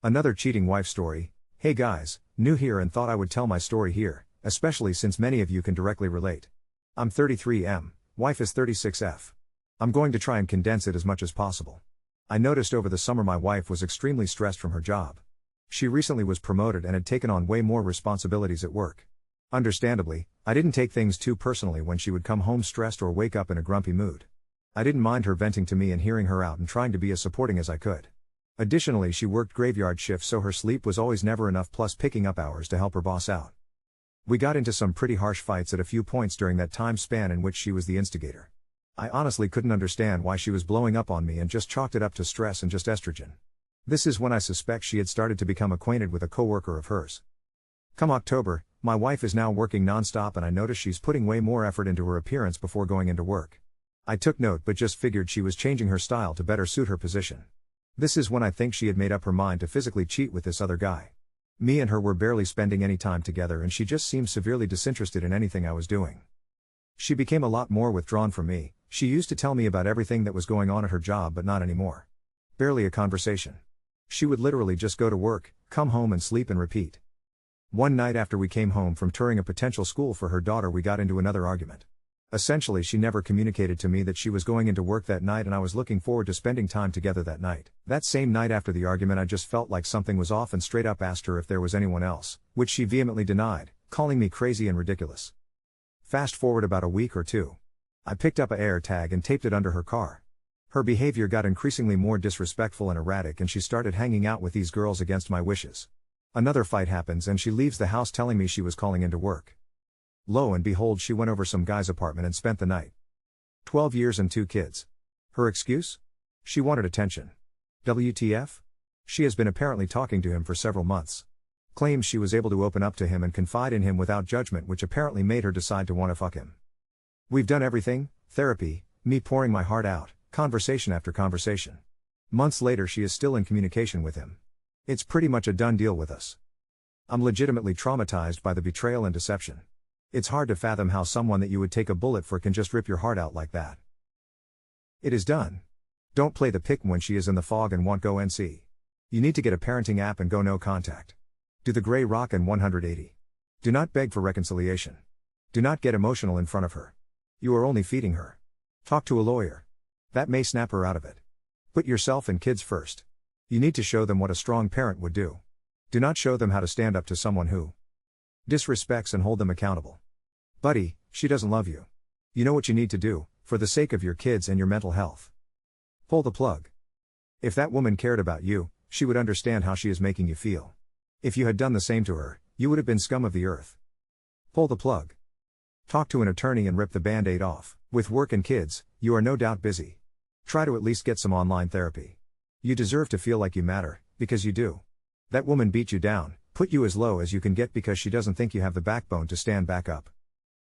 Another cheating wife story. Hey guys, new here and thought I would tell my story here, especially since many of you can directly relate. I'm 33M, wife is 36F. I'm going to try and condense it as much as possible. I noticed over the summer my wife was extremely stressed from her job. She recently was promoted and had taken on way more responsibilities at work. Understandably, I didn't take things too personally when she would come home stressed or wake up in a grumpy mood. I didn't mind her venting to me and hearing her out and trying to be as supporting as I could. Additionally, she worked graveyard shifts, so her sleep was always never enough, plus picking up hours to help her boss out. We got into some pretty harsh fights at a few points during that time span in which she was the instigator. I honestly couldn't understand why she was blowing up on me and just chalked it up to stress and just estrogen. This is when I suspect she had started to become acquainted with a coworker of hers. Come October, my wife is now working nonstop and I notice she's putting way more effort into her appearance before going into work. I took note but just figured she was changing her style to better suit her position. This is when I think she had made up her mind to physically cheat with this other guy. Me and her were barely spending any time together and she just seemed severely disinterested in anything I was doing. She became a lot more withdrawn from me. She used to tell me about everything that was going on at her job but not anymore. Barely a conversation. She would literally just go to work, come home and sleep and repeat. One night after we came home from touring a potential school for her daughter, we got into another argument. Essentially, she never communicated to me that she was going into work that night and I was looking forward to spending time together that night. That same night after the argument I just felt like something was off and straight up asked her if there was anyone else, which she vehemently denied, calling me crazy and ridiculous. Fast forward about a week or two. I picked up a air tag and taped it under her car. Her behavior got increasingly more disrespectful and erratic and she started hanging out with these girls against my wishes. Another fight happens and she leaves the house telling me she was calling into work. Lo and behold, she went over some guy's apartment and spent the night. 12 years and 2 kids. Her excuse? She wanted attention. WTF? She has been apparently talking to him for several months. Claims she was able to open up to him and confide in him without judgment, which apparently made her decide to want to fuck him. We've done everything, therapy, me pouring my heart out, conversation after conversation. Months later she is still in communication with him. It's pretty much a done deal with us. I'm legitimately traumatized by the betrayal and deception. It's hard to fathom how someone that you would take a bullet for can just rip your heart out like that. It is done. Don't play the pick when she is in the fog and want go NC. You need to get a parenting app and go no contact. Do the gray rock and 180. Do not beg for reconciliation. Do not get emotional in front of her. You are only feeding her. Talk to a lawyer. That may snap her out of it. Put yourself and kids first. You need to show them what a strong parent would do. Do not show them how to stand up to someone who disrespects and hold them accountable. Buddy, she doesn't love you. You know what you need to do, for the sake of your kids and your mental health. Pull the plug. If that woman cared about you, she would understand how she is making you feel. If you had done the same to her, you would have been scum of the earth. Pull the plug. Talk to an attorney and rip the band-aid off. With work and kids, you are no doubt busy. Try to at least get some online therapy. You deserve to feel like you matter, because you do. That woman beat you down, put you as low as you can get because she doesn't think you have the backbone to stand back up.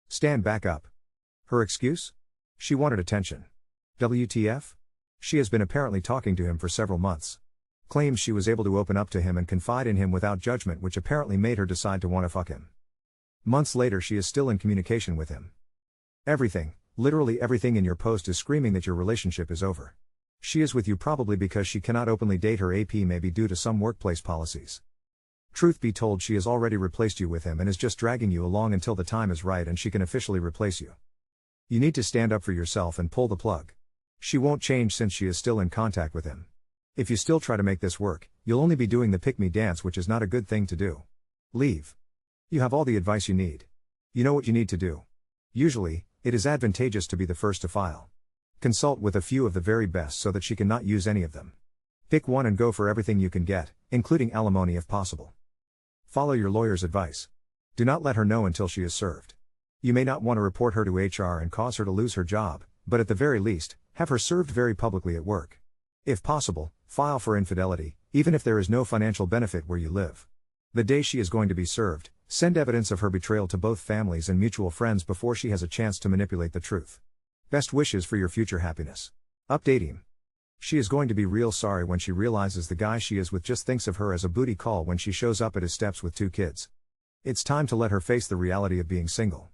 Stand back up. Her excuse? She wanted attention. WTF? She has been apparently talking to him for several months. Claims she was able to open up to him and confide in him without judgment, which apparently made her decide to want to fuck him. Months later she is still in communication with him. Everything, literally everything in your post is screaming that your relationship is over. She is with you probably because she cannot openly date her AP, maybe due to some workplace policies. Truth be told, she has already replaced you with him and is just dragging you along until the time is right and she can officially replace you. You need to stand up for yourself and pull the plug. She won't change since she is still in contact with him. If you still try to make this work, you'll only be doing the pick-me dance, which is not a good thing to do. Leave. You have all the advice you need. You know what you need to do. Usually, it is advantageous to be the first to file. Consult with a few of the very best so that she cannot use any of them. Pick one and go for everything you can get, including alimony if possible. Follow your lawyer's advice. Do not let her know until she is served. You may not want to report her to HR and cause her to lose her job, but at the very least, have her served very publicly at work. If possible, file for infidelity, even if there is no financial benefit where you live. The day she is going to be served, send evidence of her betrayal to both families and mutual friends before she has a chance to manipulate the truth. Best wishes for your future happiness. Update him. She is going to be real sorry when she realizes the guy she is with just thinks of her as a booty call when she shows up at his steps with 2 kids. It's time to let her face the reality of being single.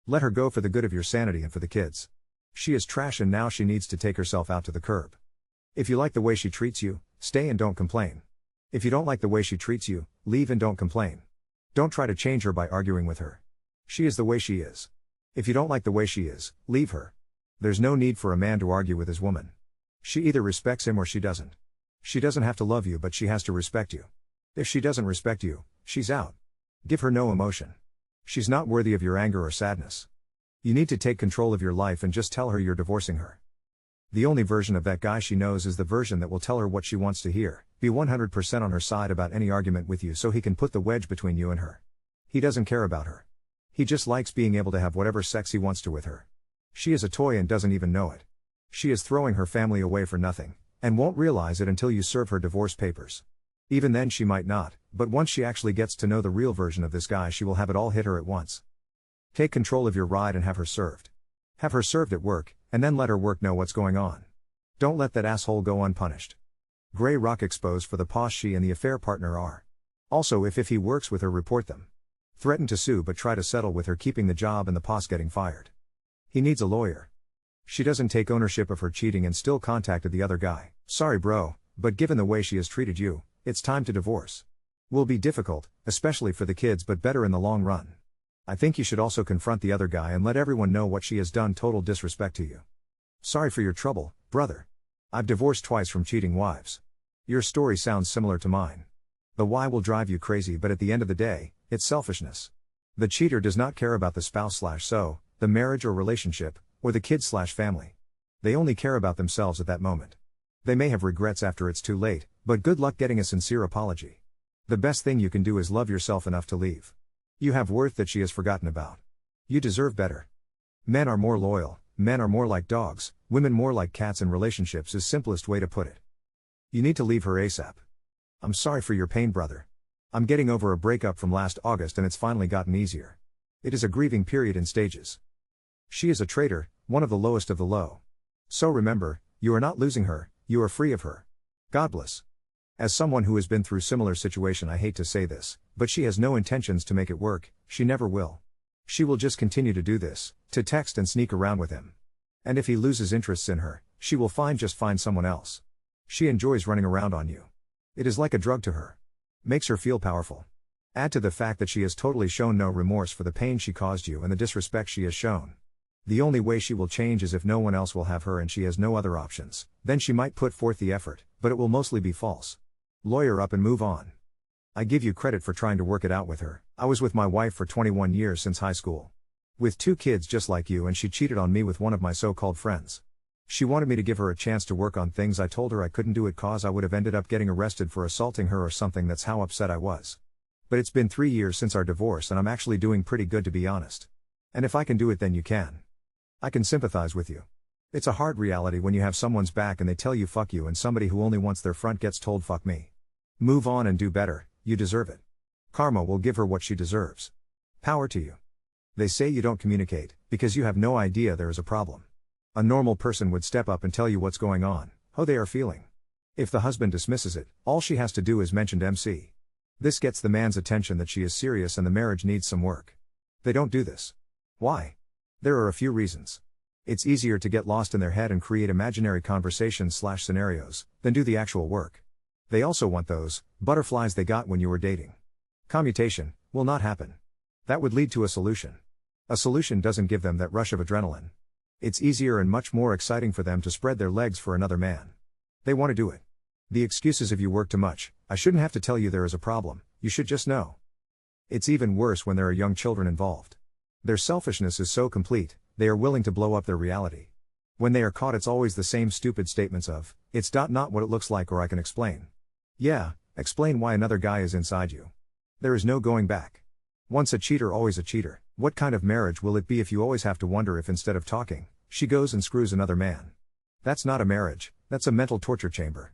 Let her go for the good of your sanity and for the kids. She is trash and now she needs to take herself out to the curb. If you like the way she treats you, stay and don't complain. If you don't like the way she treats you, leave and don't complain. Don't try to change her by arguing with her. She is the way she is. If you don't like the way she is, leave her. There's no need for a man to argue with his woman. She either respects him or she doesn't. She doesn't have to love you, but she has to respect you. If she doesn't respect you, she's out. Give her no emotion. She's not worthy of your anger or sadness. You need to take control of your life and just tell her you're divorcing her. The only version of that guy she knows is the version that will tell her what she wants to hear, be 100% on her side about any argument with you so he can put the wedge between you and her. He doesn't care about her. He just likes being able to have whatever sex he wants to with her. She is a toy and doesn't even know it. She is throwing her family away for nothing, and won't realize it until you serve her divorce papers. Even then she might not, but once she actually gets to know the real version of this guy, she will have it all hit her at once. Take control of your ride and have her served. Have her served at work, and then let her work know what's going on. Don't let that asshole go unpunished. Gray rock exposed for the posh she and the affair partner are. Also, if he works with her, report them. Threaten to sue, but try to settle with her keeping the job and the posh getting fired. He needs a lawyer. She doesn't take ownership of her cheating and still contacted the other guy. Sorry bro, but given the way she has treated you, it's time to divorce. Will be difficult, especially for the kids, but better in the long run. I think you should also confront the other guy and let everyone know what she has done. Total disrespect to you. Sorry for your trouble, brother. I've divorced twice from cheating wives. Your story sounds similar to mine. The why will drive you crazy, but at the end of the day, it's selfishness. The cheater does not care about the spouse/so, the marriage or relationship, or the kids/family. They only care about themselves at that moment. They may have regrets after it's too late, but good luck getting a sincere apology. The best thing you can do is love yourself enough to leave. You have worth that she has forgotten about. You deserve better. Men are more loyal, men are more like dogs, women more like cats in relationships is simplest way to put it. You need to leave her ASAP. I'm sorry for your pain, brother. I'm getting over a breakup from last August and it's finally gotten easier. It is a grieving period in stages. She is a traitor, one of the lowest of the low. So remember, you are not losing her, you are free of her. God bless. As someone who has been through similar situation, I hate to say this, but she has no intentions to make it work, she never will. She will just continue to do this, to text and sneak around with him. And if he loses interests in her, she will find someone else. She enjoys running around on you. It is like a drug to her. Makes her feel powerful. Add to the fact that she has totally shown no remorse for the pain she caused you and the disrespect she has shown. The only way she will change is if no one else will have her and she has no other options. Then she might put forth the effort, but it will mostly be false. Lawyer up and move on. I give you credit for trying to work it out with her. I was with my wife for 21 years since high school. With 2 kids just like you, and she cheated on me with one of my so-called friends. She wanted me to give her a chance to work on things. I told her I couldn't do it cause I would have ended up getting arrested for assaulting her or something. That's how upset I was. But it's been 3 years since our divorce and I'm actually doing pretty good, to be honest. And if I can do it, then you can. I can sympathize with you. It's a hard reality when you have someone's back and they tell you fuck you, and somebody who only wants their front gets told fuck me. Move on and do better, you deserve it. Karma will give her what she deserves. Power to you. They say you don't communicate, because you have no idea there is a problem. A normal person would step up and tell you what's going on, how they are feeling. If the husband dismisses it, all she has to do is mention MC. This gets the man's attention that she is serious and the marriage needs some work. They don't do this. Why? There are a few reasons. It's easier to get lost in their head and create imaginary conversations/scenarios, than do the actual work. They also want those butterflies they got when you were dating. Commutation will not happen. That would lead to a solution. A solution doesn't give them that rush of adrenaline. It's easier and much more exciting for them to spread their legs for another man. They want to do it. The excuse is if you work too much, I shouldn't have to tell you there is a problem, you should just know. It's even worse when there are young children involved. Their selfishness is so complete, they are willing to blow up their reality. When they are caught, it's always the same stupid statements of, it's not what it looks like, or I can explain. Yeah, explain why another guy is inside you. There is no going back. Once a cheater, always a cheater. What kind of marriage will it be if you always have to wonder if instead of talking, she goes and screws another man? That's not a marriage, that's a mental torture chamber.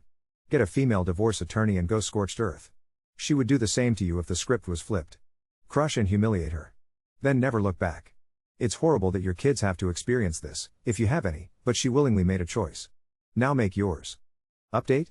Get a female divorce attorney and go scorched earth. She would do the same to you if the script was flipped. Crush and humiliate her. Then never look back. It's horrible that your kids have to experience this, if you have any, but she willingly made a choice. Now make yours. Update?